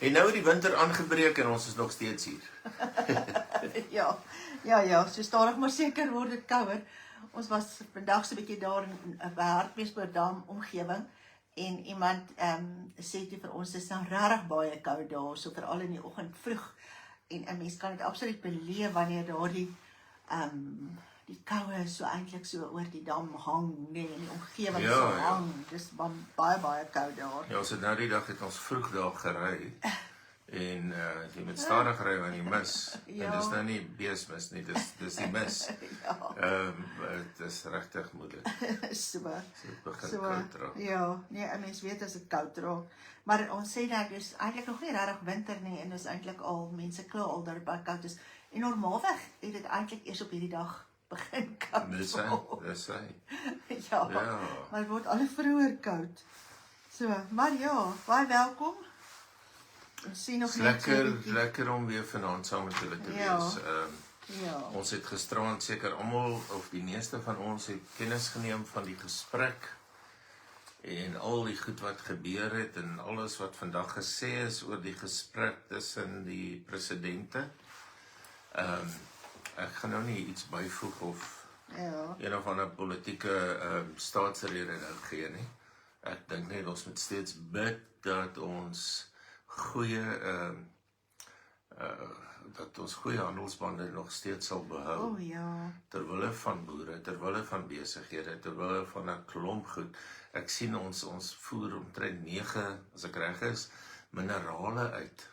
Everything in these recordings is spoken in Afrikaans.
En nou die winter aangebreek en ons is nog steeds hier. Ja, so stadig maar seker word dit kouer. Ons was vandag so 'n bietjie daar in Hartbeespoortdam omgewing en iemand sê toe vir ons dis nou regtig baie koud daar, so veral in die oggend vroeg. En 'n mens kan dit absoluut beleef wanneer daardie die koue so eintlik so oor die dam hang, nee, in die omgewing so hang. Dis baie koud daar. Ja, ons het nou die dag het ons vroeg daar gery. En jy moet stadig ry aan die mis. En dis nou nie beesmis nie, dis die mis. Het is regtig moeilik. So dit begin koud raak. Ja, nee, 'n mens weet as dit koud raak. Maar ons sê dat dis eintlik nog nie regtig winter nie en dis eintlik al mense kla al dat dit baie koud is. En normaalweg het dit eintlik eers op hierdie dag begin koud. Dis hy. Ja, maar het word al vroeër koud. So, maar ja, baie welkom. Lekker om weer vanaand saam met julle te wees. Ons het gisterand seker almal of die meeste van ons het kennis geneem van die gesprek en al die goed wat gebeur het en alles wat vandag gesê is oor die gesprek tussen die presidente. Ek gaan nou nie iets byvoeg of een of ander politieke staatsrede nou gee nie. Ek dink net ons moet steeds bid dat ons goeie handelsbande nog steeds sal behou. Terwille van boere, terwille van besighede, terwille van 'n klomp goed. Ek sien ons voer omtrent 9, as ek reg is, minerale uit.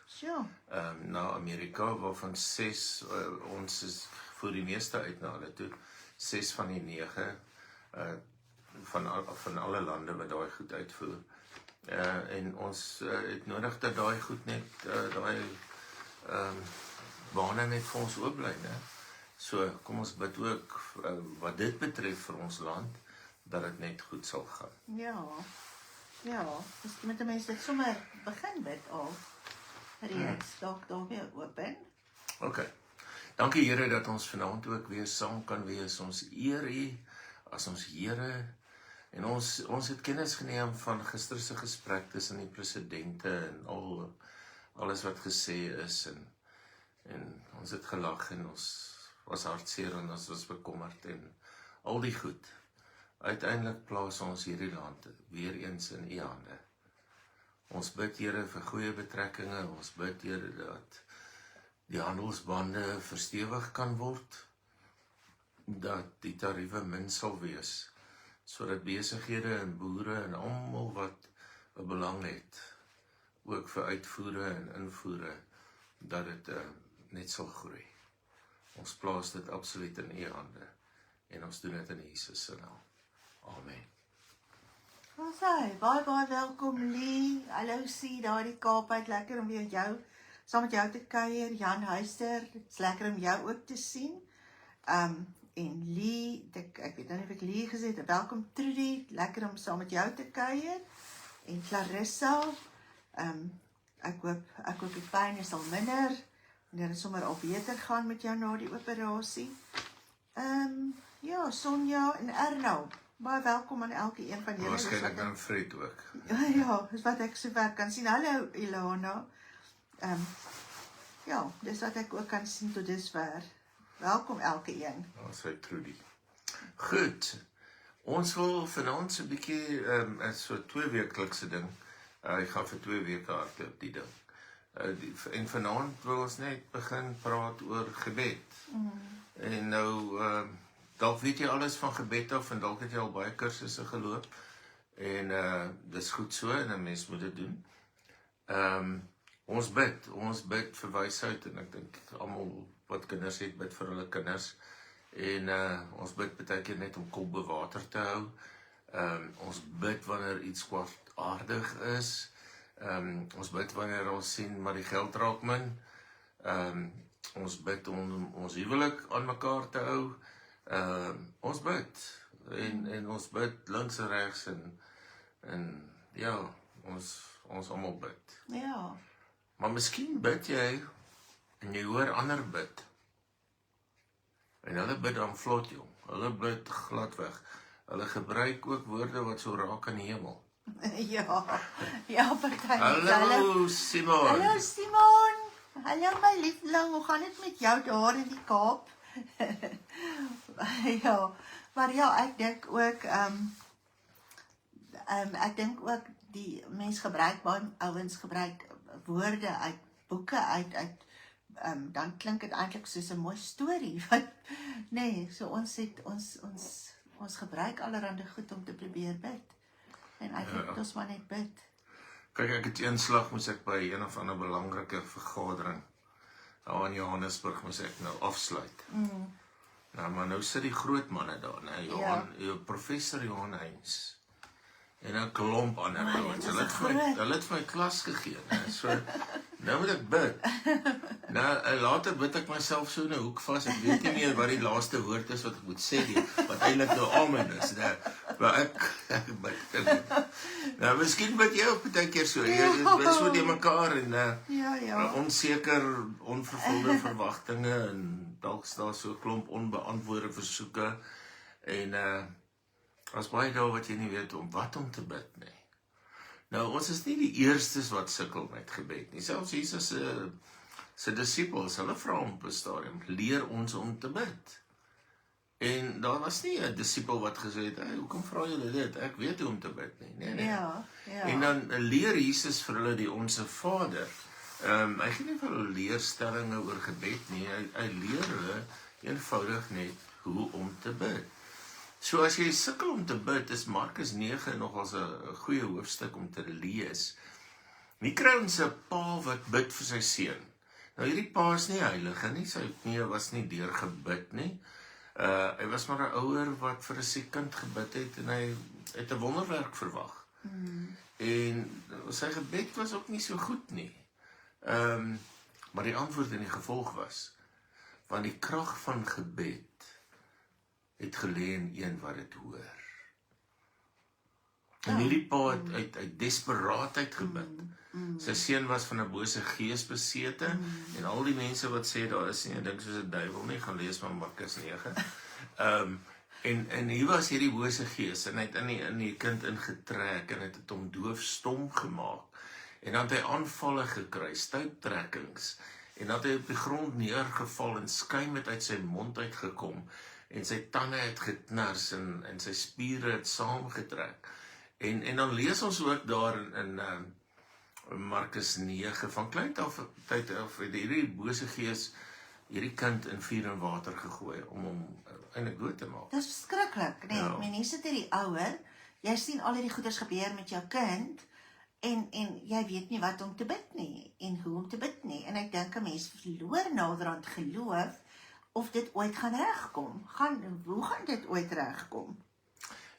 Na Amerika, waarvan 6, ons voer die meeste uit na hulle toe. 6 van die 9 van alle lande wat daai goed uitvoer. En ons het nodig dat daai goed net, daai bane net vir ons oop bly, né? So, kom ons bid ook, wat dit betref vir ons land, dat dit net goed sal gaan. Ja, dus met 'n mens dit sommer begin bid al, reeds, dalk weer open. Okay, dankie Here dat ons vanaand ook weer saam kan wees, ons eer U as ons Here. En ons het kennis geneem van gister se gesprek tussen die presidente en alles wat gesê is en ons het gelag en ons was hartseer en ons was bekommerd en al die goed. Uiteindelik plaas ons hierdie land weer eens in U hande. Ons bid Here vir goeie betrekkinge, ons bid Here dat die handelsbande verstewig kan word, dat die tariewe min sal wees, sodat besighede en boere en almal wat 'n belang het, ook vir uitvoere en invoere, dat dit net sal groei. Ons plaas dit absoluut in U hande en ons doen dit in Jesus se naam. Amen. Baie welkom Lee. Hallo Sien, daar die Kaap uit, lekker om weer saam met jou te kuier. Jan Huister, dit's lekker om jou ook te sien. En Lee, ek weet nou nie of ek Lee gesê het, welkom Trudy, lekker om saam met jou te kuier. En Clarissa, ek hoop die pyn is al minder, en dat het sommer al beter gaan met jou na die operasie. Ja, Sonja en Erno, baie welkom aan elke een van julle. Waarskynlik dan Fred ook. Ja, dis wat ek sover kan sien. Hallo Ilona. Ja, dis wat ek ook kan sien tot dusver. Welkom elke een. Ons sê Trudy. Goed. Ons wil vanaand so 'n bietjie so 2-weeklikse ding. Ek gaan vir 2 weke hardloop die ding. En vanaand wil ons net begin praat oor gebed. En nou dalk weet jy alles van gebed af en dalk het jy al baie kursusse geloop. En dis goed so en 'n mens moet dit doen. Ons bid vir wysheid en ek dink almal wat kinders het, bid vir hulle kinders. En ons bid baie keer net om kop bo water te hou. Ons bid wanneer iets kwaadaardig is. Ons bid wanneer ons sien maar die geld raak min. Ons bid om ons huwelik aan mekaar te hou. Ons bid en ons bid links en regs en ja, ons almal bid. Ja. Maar miskien bid jy en jy hoor ander bid. En hulle bid dan vlot jong. Hulle bid glad weg. Hulle gebruik ook woorde wat so raak aan die hemel. Ja, party. Hallo Simon. Hallo Simon. Hallo my liefling, hoe gaan dit met jou daar in die Kaap? Ja, maar ja, ek dink ook ek dink ook die mens gebruik baie ouens gebruik woorde uit boeke uit dan klink dit eintlik soos 'n mooi storie wat nee, so ons gebruik allerhande goed om te probeer bid. En eintlik moet ons maar net bid. Kyk, ek het eenslag moes ek by een of ander belangrike vergadering daar in Johannesburg moes ek nou afsluit. Nou, maar nou sit die groot manne daar, né? Professor Johan Heinz en 'n klomp ander ouens. Hulle het vir my klas gegee, né? So nou moet ek bid. Nou, later bid ek myself so in 'n hoek vas. Ek weet nie meer wat die laaste woord is wat ek moet sê nie, wat eintlik nou amen is, né? Maar ek bid. Nou, miskien bid jy ook baie keer so. Jy bid so die mekaar en onseker, onvervulde verwagtinge en dalk daar so 'n klomp onbeantwoorde versoeke en as baie dae wat jy nie weet om te bid nie. Nou, ons is nie die eerstes wat sukkel met gebed nie. Selfs Jesus se disippels, hulle vra hom op 'n stadium, leer ons om te bid. En daar was nie 'n disipel wat gesê het, "Hey, hoekom vra julle dit? Ek weet hoe om te bid nie." Nee. Ja. En dan leer Jesus vir hulle die Onse Vader. Hy gee nie vir hulle leerstellinge oor gebed nie. Hy leer hulle eenvoudig net hoe om te bid. So as jy sukkel om te bid, is Markus 9 nogals 'n goeie hoofstuk om te lees. Nie kry ons 'n pa wat bid vir sy seun. Nou hierdie pa is nie heilige nie, sy knie was nie deurgebid nie. Hy was maar 'n ouer wat vir 'n siek kind gebid het en hy het 'n wonderwerk verwag. En sy gebed was ook nie so goed nie. Maar die antwoord en die gevolg was, want die krag van gebed het gelê in een wat dit hoor. En hierdie pa het uit desperaatheid gebid. Sy seun was van 'n bose gees besete en al die mense wat sê daar is nie 'n ding soos 'n duiwel nie, gaan lees van Markus 9. En hier was hierdie bose gees en hy het in die kind ingetrek en het hom doofstom gemaak. En dan het hy aanvalle gekry, stuiptrekkings en dan het hy op die grond neergeval en skuim het uit sy mond uitgekom. En sy tande het geknars en sy spiere het saamgetrek. En dan lees ons ook daar in Markus 9, van klein tyd af, hierdie bose gees, hierdie kind in vuur en water gegooi, om hom eintlik dood te maak. Dis verskriklik, nee. Ja. Jy sit hier die ouer, jy sien al hierdie goeders gebeur met jou kind, en jy weet nie wat om te bid nie, en hoe om te bid nie. En ek dink 'n mens verloor naderhand geloof, of dit ooit gaan regkom. Hoe gaan dit ooit regkom?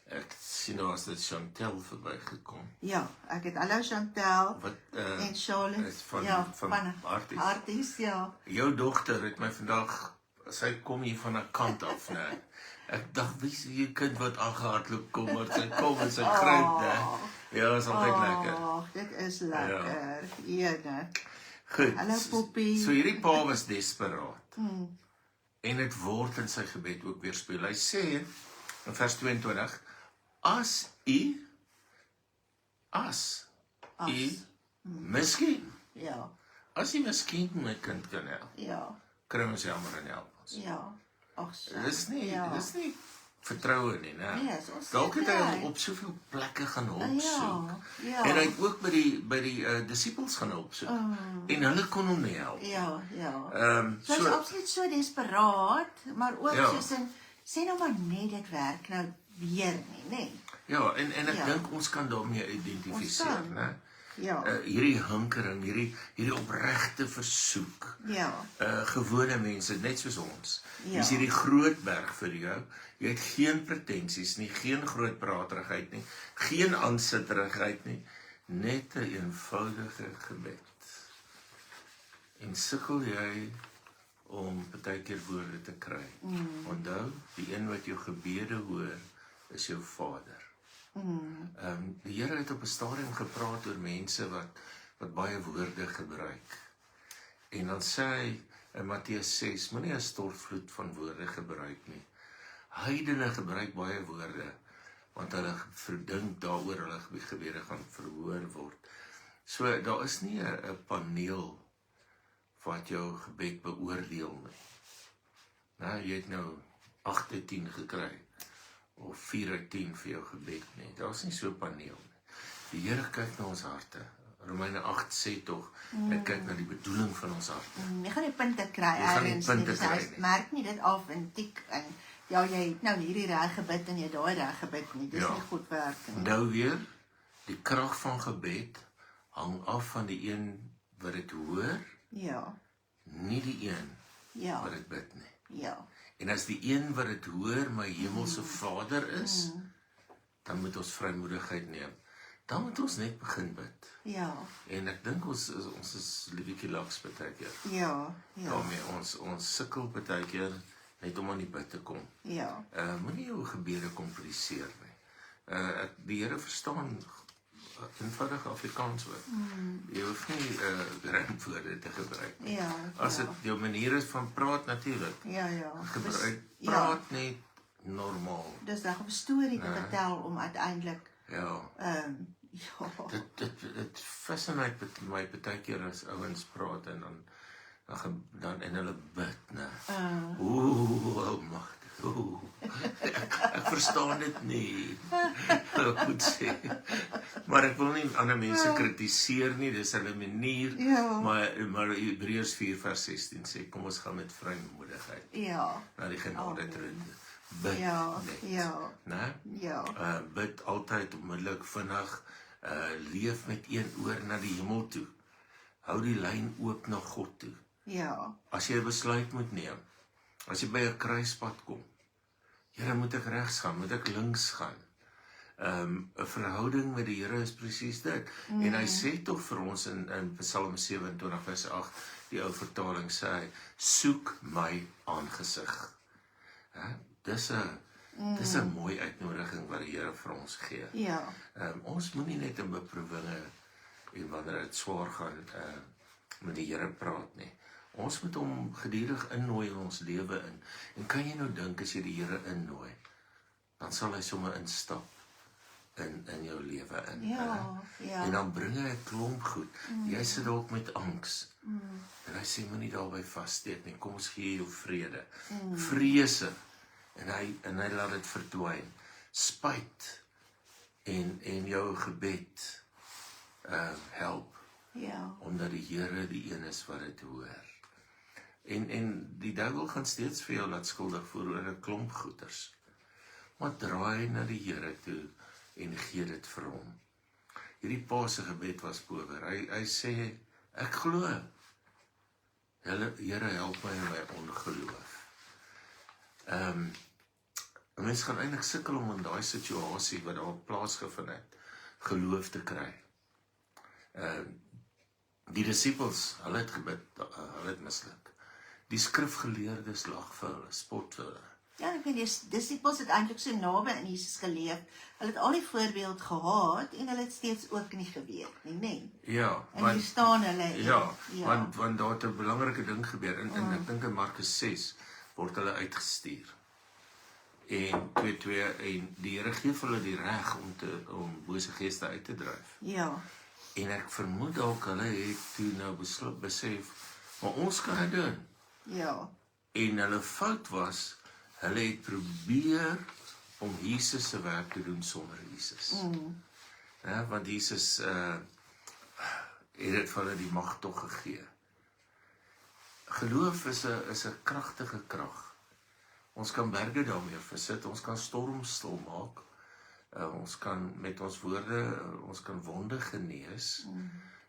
Ek sien nou as dit Chantel verbygekom. Ja, ek het hallo Chantel en Charlotte van Arties, ja. Jou dogter het my vandag, sy kom hier van 'n kant af, né? Ek dink wie is die kind wat aangehardloop kom, maar sy kom en sy gryp, né? Ja, is altyd lekker. Dit is lekker. Eerlik. Goed. Hallo Poppie. So hierdie pa was desperaat. En dit word in sy gebed ook weerspieël. Hy sê in vers 22, as u miskien, as u miskien my kind kan help, kry ons jammer en help ons. Dis nie vertroue nie, né? Dalk het hy hom op soveel plekke gaan opsoek. En hy het ook by die disippels gaan opsoek. En hulle kon hom nie help. So is absoluut so desperaat, maar ook soos in, sê nou maar net dit werk nou weer nie, nee. Ja, en ek dink ons kan daarmee identifiseer, né? Hierdie hinkering, hierdie opregte versoek. Gewone mense, net soos ons. Jy is hierdie groot berg vir jou. Jy het geen pretensies nie, geen groot praterigheid nie, geen aansitterigheid nie, net 'n eenvoudige gebed. En sukkel jy om baie keer woorde te kry. Onthou, die een wat jou gebede hoor, is jou Vader. Die Here het op 'n stadium gepraat oor mense wat baie woorde gebruik. En dan sê hy in Matteus 6, moenie 'n stortvloed van woorde gebruik nie. Heidene gebruik baie woorde, want hulle verdink daaroor hulle gebede gaan verhoor word. So, daar is nie 'n paneel wat jou gebed beoordeel nie. Nou, jy het nou 8 uit 10 gekry, of 4 uit 10 vir jou gebed nie. Daar is nie so 'n paneel nie. Die Here kyk na ons harte. Romeine 8 sê tog, hy kyk na die bedoeling van ons harte. Jy gaan nie punte kry Jy gaan nie ergens punte nie. kry Hy nie. merk nie dit af en tik en ja, jy het nou hierdie reg gebid en jy daai reg gebid nie. Dis Ja. nie goed werk nie. Onthou weer, die krag van gebed hang af van die een wat dit hoor, Ja. nie die een Ja. wat dit bid nie. Ja. En as die een wat dit hoor my hemelse Vader is, dan moet ons vrymoedigheid neem. Dan moet ons net begin bid. Ja. En ek dink ons is liefie laks baie keer. Ja. Ja. Daarmee ons sukkel baie keer net om aan die bid te kom. Ja. Moenie jou gebede kompliseer nie. Die Here verstaan eenvoudig Afrikaans ook. Jy hoef nie randwoorde te gebruik nie. Ja. As dit jou manier is van praat natuurlik. Ja, ja. Gebruik Ja. praat net normaal. Dis reg om 'n storie te vertel om uiteindelik Ja. ja. Dit fascineer my baie keer as ouens praat en dan en hulle bid, né? Magtig. Ek verstaan dit nie. Ek moet sê. Maar ek wil nie ander mense kritiseer nie, dis hulle manier. Ja. Maar Hebreërs 4 vers 16 sê, kom ons gaan met vrymoedigheid Ja. na die genade troon. Bid Ja. net. Ja. Né? Ja. Bid altyd onmiddellik vinnig, leef met een oor na die hemel toe. Hou die lyn oop na God toe. Ja. As jy 'n besluit moet neem, as jy by 'n kruispunt kom, Here, moet ek regs gaan, moet ek links gaan? 'n verhouding met die Here is presies dit. En hy sê tog vir ons in Psalm 27 vers 8, die ou vertaling sê hy, soek my aangesig. Dis 'n mooi uitnodiging wat die Here vir ons gee. Ja. Ons moenie net in beproewinge en wanneer dit swaar gaan met die Here praat nie. Ons moet hom gedurig innooi in ons lewe in. En kan jy nou dink as jy die Here innooi, dan sal hy sommer instap in jou lewe in. Ja. Ja. En dan bring hy 'n klomp goed. Jy sit dalk met angs. En hy sê moenie daarby vassteek nie. Kom ons gee jou vrede. Vrese. En hy laat dit verdwyn. Spyt en jou gebed help. Ja. Omdat die Here die een is wat dit hoor. En die duiwel gaan steeds vir jou laat skuldig voel oor 'n klomp goeters. Maar draai na die Here toe en gee dit vir hom. Hierdie pa se gebed was power. Hy sê, ek glo. Here, help my in my ongeloof. 'n Mens gaan eintlik sukkel om in daai situasie wat daar plaasgevind het, geloof te kry. Die disippels, hulle het gebid, hulle het misluk. Die skrifgeleerdes lag vir hulle, spot vir hulle. Ja, ek weet die disippels het eintlik so naby aan Jesus geleef. Hulle het al die voorbeeld gehad en hulle het steeds ook nie geweet nie, nê? Ja, En hier staan hulle. Ja, want daar het 'n belangrike ding gebeur. En ek dink in Markus 6 word hulle uitgestuur. En 2:2 en die Here gee vir hulle die reg om bose geeste uit te dryf. Ja. En ek vermoed dalk hulle het toe nou besef, maar ons kan dit doen. Ja. En hulle fout was, hulle het probeer om Jesus se werk te doen sonder Jesus. Ja, want Jesus het dit vir hulle die mag tog gegee. Geloof is 'n kragtige krag. Ons kan berge daarmee versit, ons kan storms stil maak. Ons kan met ons woorde, ons kan wonde genees.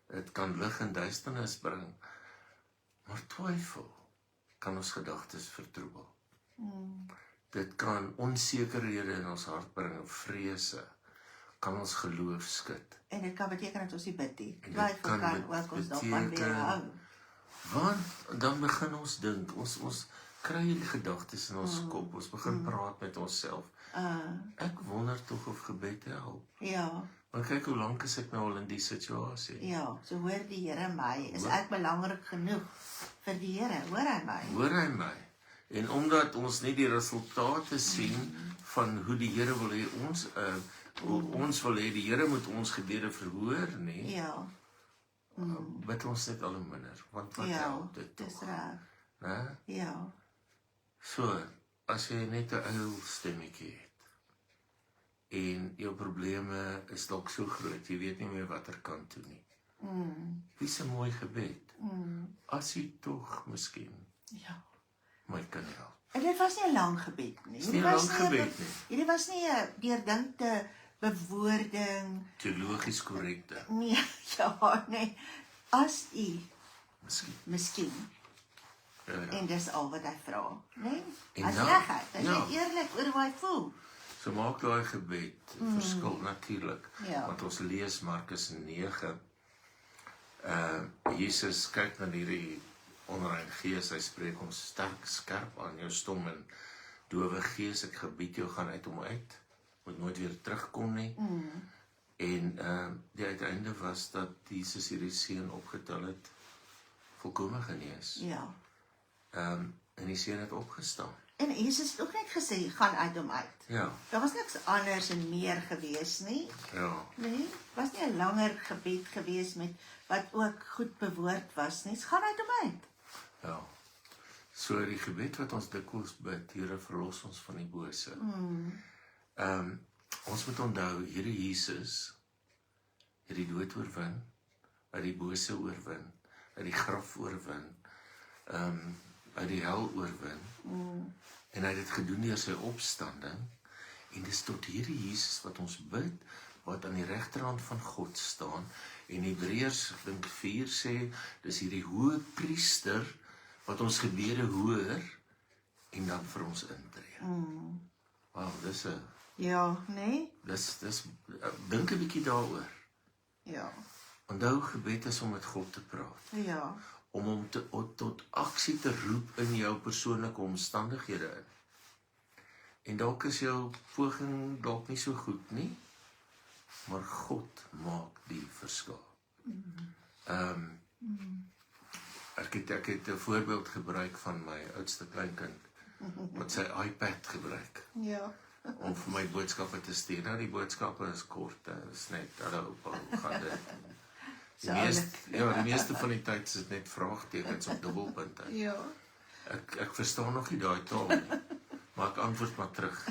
Dit kan lig en duisternis bring. Maar twyfel kan ons gedagtes vertroebel. Dit kan onsekerhede in ons hart bring, vrese, kan ons geloof skud. En dit kan beteken dat ons nie bid nie. En dit Twyfel kan bet- ook ons daarvan beteken- weerhou. Want dan begin ons dink, ons kry die gedagtes in ons kop, ons begin praat met onsself. Ek wonder tog of gebed help. Ja. Maar kyk hoe lank is ek nou al in die situasie. Ja, so hoor die Here my. Is ek belangrik genoeg vir die Here? Hoor hy my? Hoor hy my? En omdat ons nie die resultate sien van hoe die Here wil hê ons wil hê die Here moet ons gebede verhoor nie, Ja, bid ons net al hoe minder, want wat ja, help dit dis tog? reg. Né? Ja, So, as jy net 'n uil stemmetjie het en jou probleme is dalk so groot, jy weet nie meer watter kant toe nie. Dis 'n mooi gebed. As jy tog miskien ja. my kan help. En dit was nie 'n lang gebed nie. Dis nie 'n lang gebed nie. Hierdie was nie 'n deurdinkte bewoording. Teologies korrekte. Nee, ja, nee. As u Miskien. Ja. en dis al wat hy vra, né? En As dan- regheid, hy ja. is eerlik oor hoe hy voel. So maak daai gebed 'n verskil natuurlik. Ja. Want ons lees Markus 9. Jesus kyk na hierdie onrein gees, hy spreek hom skerp aan, jou stom en dowe gees, ek gebied jou gaan uit hom uit, moet nooit weer terugkom nie. En die uiteinde was dat Jesus hierdie seun opgetel het, volkome genees. Ja. En die seun het opgestaan. En Jesus het ook net gesê, gaan uit hom uit. Ja, Daar was niks anders en meer gewees nie. ja. Nee, was nie 'n langer gebed gewees met wat ook goed bewoord was nie. Dit gaan uit hom uit. Ja. So die gebed wat ons dikwels bid, Here verlos ons van die bose. Ons moet onthou, Here Jesus het die dood oorwin, uit die bose oorwin, uit die graf oorwin, uit die hel oorwin. En hy het dit gedoen deur sy opstanding. En dis tot hierdie Jesus wat ons bid, wat aan die regterhand van God staan. En Hebreërs, ek dink 4 sê, dis hierdie hoë priester wat ons gebede hoor en dan vir ons intree. Wow, dis Ja, nee? dink 'n bietjie daaroor. Ja. Onthou, gebed is om met God te praat. Ja. Om hom tot aksie te roep in jou persoonlike omstandighede in. En dalk is jou poging dalk nie so goed nie, maar God maak die verskil. Ek het 'n voorbeeld gebruik van my oudste kleinkind wat sy iPad gebruik Ja. om vir my boodskappe te stuur. Nou die boodskappe is kort, is net hallo oupa, hoe gaan dit? Die meeste van die tyd is dit net vraagtekens op dubbelpunte. Ja. Ek verstaan nog nie daai taal nie, maar ek antwoord maar terug.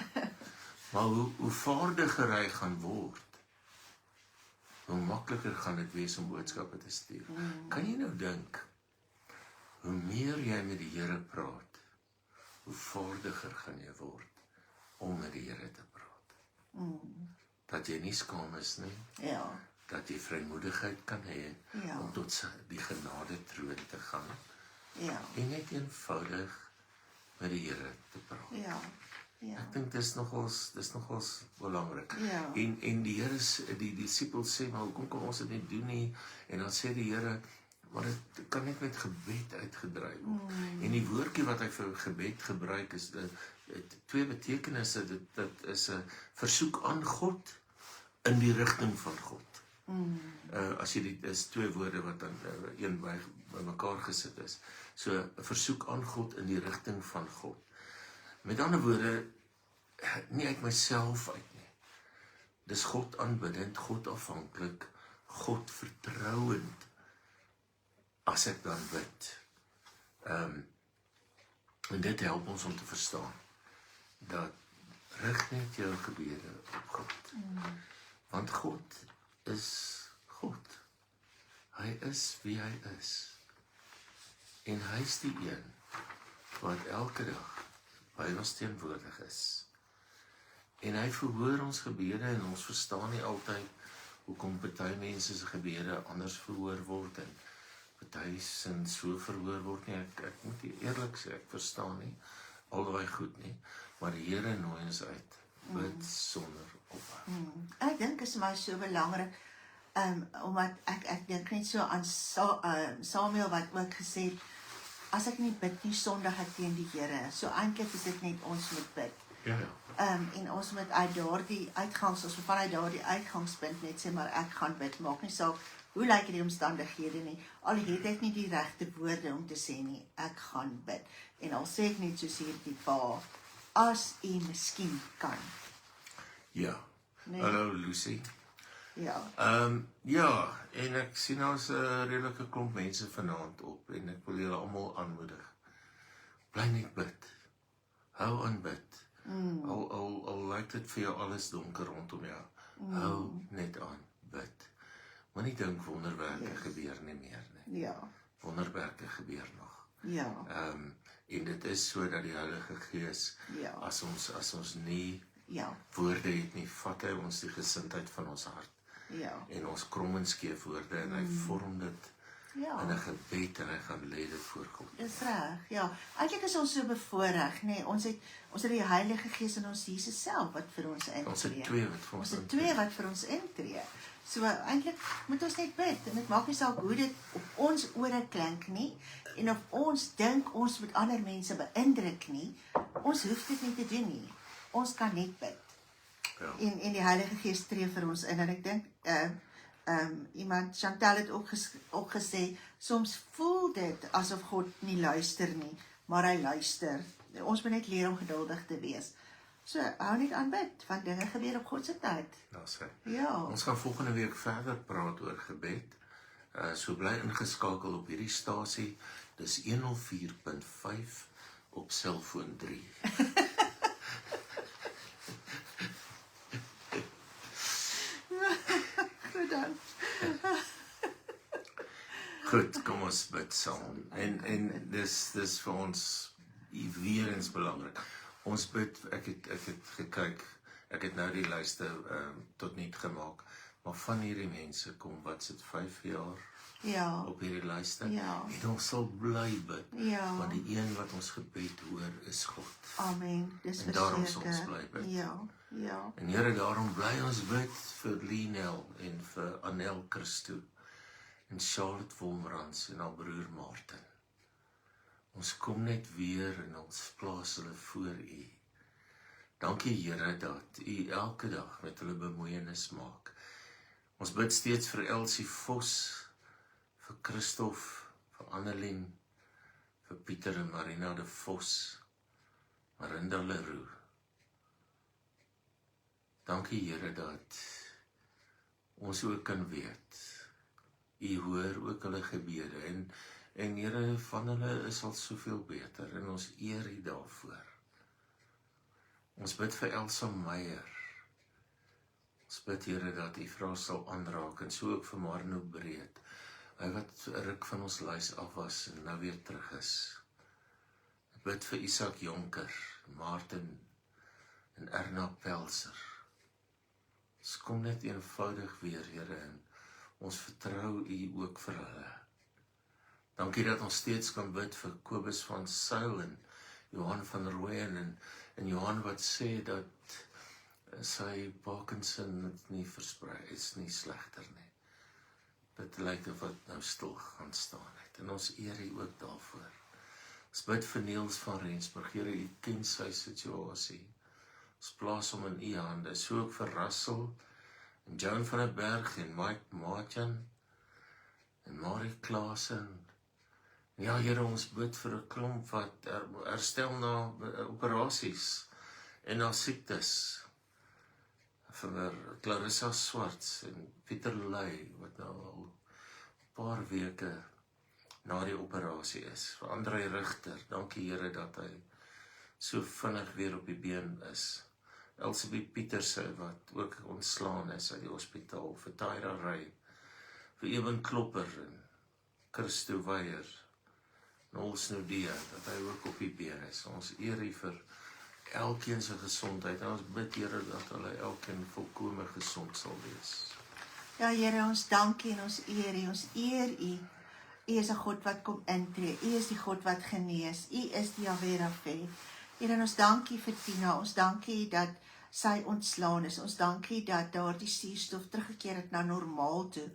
Maar hoe vaardiger hy gaan word, hoe makliker gaan dit wees om boodskappe te stuur. Kan jy nou dink, hoe meer jy met die Here praat, hoe vaardiger gaan jy word om met die Here te praat. Dat jy nie skaam is nie, Ja. dat jy vrymoedigheid kan hê Ja. om tot die genade troon te gaan Ja. en net eenvoudig met die Here te praat. Ja. Ja. Ek dink dis nogals belangrik. Ja. En die Here, die disippels sê, maar hoekom kan ons dit nie doen nie? En dan sê die Here, maar dit kan net met gebed uitgedryf word. En die woordjie wat hy vir gebed gebruik is twee betekenisse. Dit is 'n versoek aan God in die rigting van God. As jy is twee woorde wat dan een by mekaar gesit is. So 'n versoek aan God in die rigting van God. Met ander woorde, nie uit myself uit nie. Dis God aanbidend, God afhanklik, God vertrouend as ek dan bid. En dit help ons om te verstaan dat rig net jou gebede op God. Want God is God. Hy is wie hy is. En hy is die een wat elke dag by ons teenwoordig is. En hy verhoor ons gebede en ons verstaan nie altyd hoekom party mense se gebede anders verhoor word en party sin so verhoor word nie. Ek moet eerlik sê, ek verstaan nie al daai goed nie, maar die Here nooi ons uit. Bid sonder ophou. Ek dink is my so belangrik, omdat ek dink net so aan Samuel wat ook gesê het, as ek nie bid nie, sondig ek teen die Here. So eintlik is dit net ons moet bid. Ja. En ons moet uit daardie vanuit daardie uitgangspunt net sê, maar ek gaan bid, maak nie saak hoe lyk die omstandighede nie, al het ek nie die regte woorde om te sê nie, ek gaan bid. En al sê ek net soos hierdie pa, as u miskien kan. Ja. Nee. Hallo Lucy. Ja, Ja, en ek sien ons 'n redelike klomp mense vanaand op en ek wil julle almal aanmoedig. Bly net bid. Hou aan bid. Al lyk dit vir jou alles donker rondom jou. Hou net aan bid. Moenie dink wonderwerke gebeur nie meer nie. ja, Wonderwerke gebeur nog. ja, En dit is so dat die Heilige Gees, ja, as ons nie ja, woorde het nie, vat hy ons die gesindheid van ons hart ja, en ons krom en skeef woorde en hy vorm dit ja. in 'n gebed en hy gaan lê dit voor God. Dis reg, ja. Eintlik is ons so bevoorreg, nê. Ons het die Heilige Gees in ons Jesus self wat vir ons intree. Ons het twee wat vir Ons ons het twee wat vir ons intree. So eintlik moet ons net bid en dit maak nie saak hoe dit op ons ore klink nie en of ons dink ons moet ander mense beïndruk nie. Ons hoef dit nie te doen nie. Ons kan net bid. Ja. En die Heilige Gees tree vir ons in en ek dink iemand, Chantal het ook gesê, soms voel dit asof God nie luister nie, maar hy luister. Ons moet net leer om geduldig te wees. So, hou net aan bid, want dinge gebeur op God se tyd. Daar's hy. Ja, Ons gaan volgende week verder praat oor gebed. So bly ingeskakel op hierdie stasie. Dis 104.5 op selfoon 3. goed dan. Goed, kom ons bid saam. En dis vir ons weer eens belangrik. Ons bid, ek het gekyk, ek het nou die lyste tot niet gemaak, maar van hierdie mense kom, wat sit 5 jaar Ja, op hierdie lyste, Ja. en ons sal bly bid, Ja. want die een wat ons gebed hoor is God. amen. Dis En daarom sal ons verseker. bly bid. Ja, ja, En Here, daarom bly ons bid vir Lienel en vir Anel Christo en Charlotte Wolmrans en haar broer Martin. Ons kom net weer en ons plaas hulle voor U. Dankie Here dat U elke dag met hulle bemoeienis maak. Ons bid steeds vir Elsie Vos, vir Christof, vir Annelien, vir Pieter en Marina de Vos, Marinda Leroux. Dankie Here dat ons ook kan weet, U hoor ook hulle gebede en Here, van hulle is al soveel beter en ons eer U daarvoor. Ons bid vir Elsa Meyer. Ons bid Here dat U vrou sal aanraak en so ook vir Marno Breed. Hy wat 'n ruk van ons lys af was en nou weer terug is. Ek bid vir Isak Jonker, Martin en Erna Pelser. Ons kom net eenvoudig weer, Here, en ons vertrou U ook vir hulle. Dankie dat ons steeds kan bid vir Kobus van Sail en Johan van Rooyen en Johan wat sê dat sy Parkinson het nie versprei, is nie slegter nie. Dit lyk of wat nou stil gaan staan het en ons eer U ook daarvoor. Ons bid vir Niels van Rensburg, Here, U ken sy situasie. Ons plaas hom in U hande, so ook vir Russell en Joan van der Berg en Mike Martin en Marie Klaasen. Ja, Here, ons bid vir 'n klomp wat herstel na operasies en na siektes. Vir Clarissa Swarts en Pieter Ley, wat nou al 'n paar weke na die operasie is. Vir Andrei Richter, dankie Here dat hy so vinnig weer op die been is. Elsabie Pieterse, wat ook ontslaan is uit die hospitaal. Vir Tyra Ray, vir Eben Klopper en Christo Weyer, Noel Snowdea, dat hy ook op die been is. Ons eer U vir elkeen se gesondheid en ons bid Here dat hulle elkeen volkome gesond sal wees. Ja, Here, ons dankie en ons eer U. Ons eer U. U is 'n God wat kom intree. U is die God wat genees. U is die Yahweh Rapha. Here, en ons dankie vir Tina. Ons dankie dat sy ontslaan is. Ons dankie dat daardie suurstof teruggekeer het na normaal toe.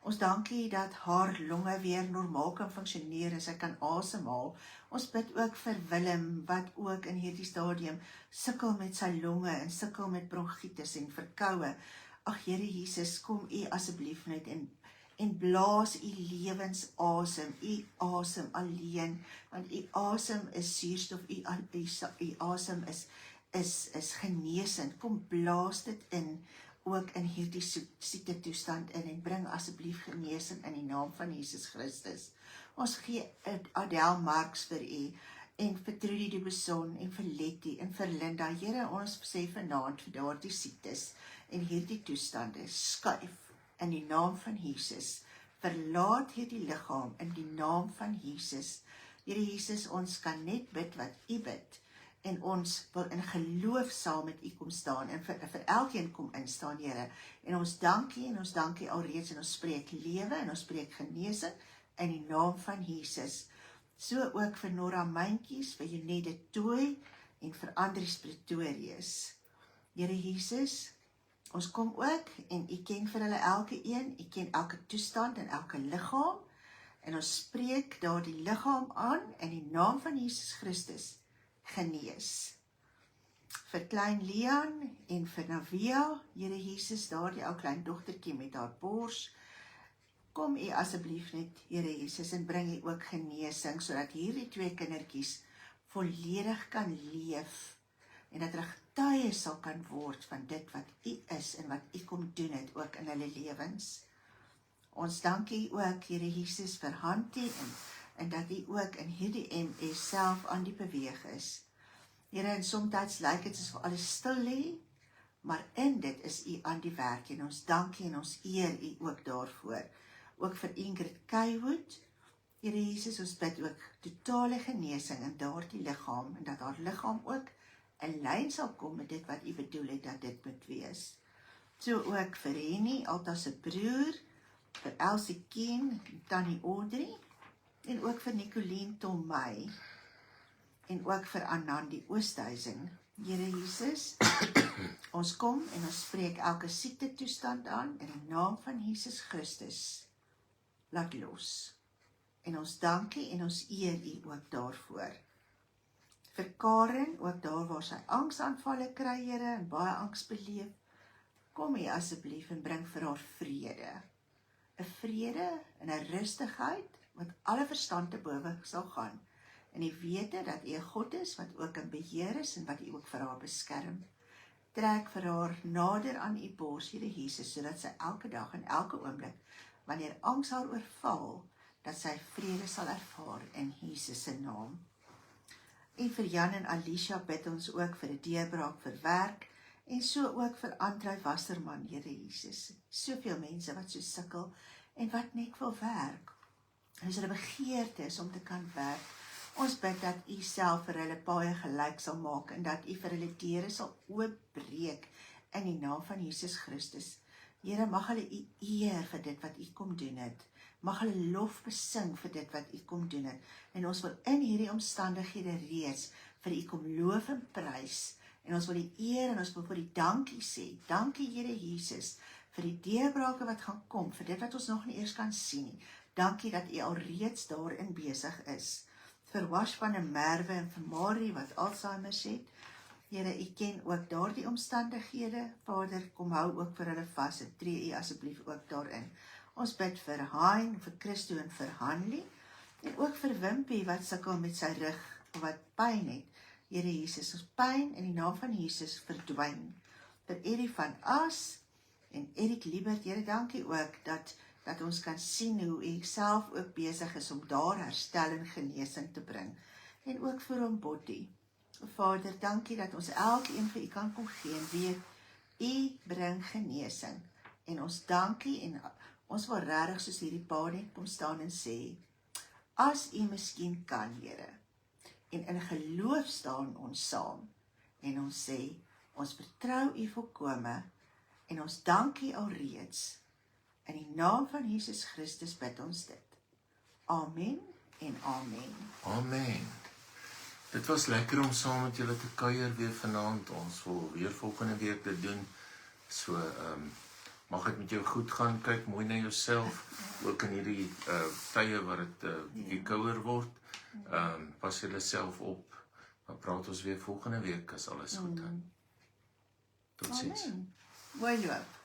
Ons dankie dat haar longe weer normaal kan funksioneer en sy kan asemhaal. Ons bid ook vir Willem, wat ook in hierdie stadium sukkel met sy longe en sukkel met bronkietes en verkoue. Ag Here Jesus, kom U asseblief net en blaas u lewensasem, u asem alleen, want u asem is suurstof, u asem is genesend. Kom blaas dit in, ook in hierdie siekte toestand in, en bring asseblief genesing in die naam van Jesus Christus. Ons gee Adel Marks vir u, en vir Trudy die Beson, en vir Letty, en vir Linda. Here, ons sê vanaand vir daardie siektes en hierdie toestande, skuif in die naam van Jesus. Verlaat hierdie liggaam in die naam van Jesus. Here Jesus, ons kan net bid wat u bid, en ons wil in geloof saam met u kom staan, en vir elkeen kom instaan, Here. En ons dankie alreeds, en ons spreek lewe, en ons spreek genesing in die naam van Jesus. So ook vir Nora Myntjies, vir Junede Tooi, en vir Andries Pretorius. Here Jesus, ons kom ook, en u ken vir hulle elke een, u ken elke toestand en elke liggaam, en ons spreek daardie liggaam aan, in die naam van Jesus Christus, genees. Vir klein Leon, en vir Navia, Here Jesus, daardie ou klein dogtertjie met haar bors, kom u asseblief net, Here Jesus, en bring u ook genesing, sodat hierdie twee kindertjies volledig kan leef, en dat getuies sal kan word van dit wat u is, en wat u kom doen het, ook in hulle lewens. Ons dankie ook, Here Jesus, vir Hantie, en dat u ook in hierdie MS self aan die beweeg is. Here, en somtyds lyk dit asof alles stil lê, maar in dit is u aan die werk, en ons dankie en ons eer u ook daarvoor. Ook vir Ingrid Kaywood, Here Jesus, ons bid ook totale genesing in daardie liggaam, en dat haar liggaam ook in lyn sal kom met dit wat u bedoel het dat dit moet wees. So ook vir Henny, Alta se broer, vir Elsie Keen, Tannie Audrey, en ook vir Nicolien Tommy, en ook vir Anandi Oosthuizen. Here Jesus, ons kom en ons spreek elke siekte toestand aan, in die naam van Jesus Christus, laat los. En ons dankie en ons eer u ook daarvoor. Vir Karen, ook daar waar sy angsaanvalle kry, Here, en baie angs beleef, kom u asseblief en bring vir haar vrede. 'n vrede en 'n rustigheid, wat alle verstand te bowe sal gaan, en die wete dat u 'n God is, wat ook in beheer is, en wat u ook vir haar beskerm. Trek vir haar nader aan u bors, Here Jesus, sodat sy elke dag en elke oomblik, wanneer angs haar oorval, dat sy vrede sal ervaar in Jesus se naam. En vir Jan en Alicia bid ons ook vir 'n deurbraak vir werk, en so ook vir Andrei Wasserman, Here Jesus. Soveel mense wat so sukkel, en wat net wil werk. En as hulle begeerte is om te kan werk, ons bid dat u self vir hulle paaie gelyk sal maak, en dat u vir hulle deure sal oopbreek, in die naam van Jesus Christus. Here, mag hulle u eer vir dit wat u kom doen het. Mag hulle lof besing vir dit wat u kom doen het. En ons wil in hierdie omstandighede reeds vir u kom loof en prys. En ons wil die eer en ons wil vir die dankie sê. Dankie, Here Jesus, vir die deurbrake wat gaan kom, vir dit wat ons nog nie eers kan sien nie. Dankie dat u al reeds daarin besig is. Vir Wash van 'n Merwe en vir Marie wat Alzheimer het. Here, u ken ook daardie omstandighede. Vader, kom hou ook vir hulle vas en tree u asseblief ook daarin. Ons bid vir Hein, vir Christo en vir Hanlie, en ook vir Wimpie wat sukkel met sy rug, wat pyn het. Here Jesus, ons pyn in die naam van Jesus verdwyn. Vir Eddie van As en Erik Liebert, Here, dankie ook dat ons kan sien hoe u self ook besig is om daar herstel en genesing te bring. En ook vir hom Botti. Vader, dankie dat ons elkeen vir u kan kom gee en weet, u bring genesing. En ons dankie en ons wil regtig soos hierdie pa net kom staan en sê, as u miskien kan, Here, en in geloof staan ons saam, en ons sê, ons vertrou u volkome, en ons dank u alreeds, in die naam van Jesus Christus bid ons dit. Amen en amen. Amen. Dit was lekker om saam met julle te kuier weer vanaand. Ons wil weer volgende week dit doen. So, mag dit met jou goed gaan. Kyk mooi na jouself. Ook in hierdie tye wat dit bietjie kouer word. Pas julle self op. Dan praat ons weer volgende week as alles goed gaan. Totsiens. Amen. Mooi loop.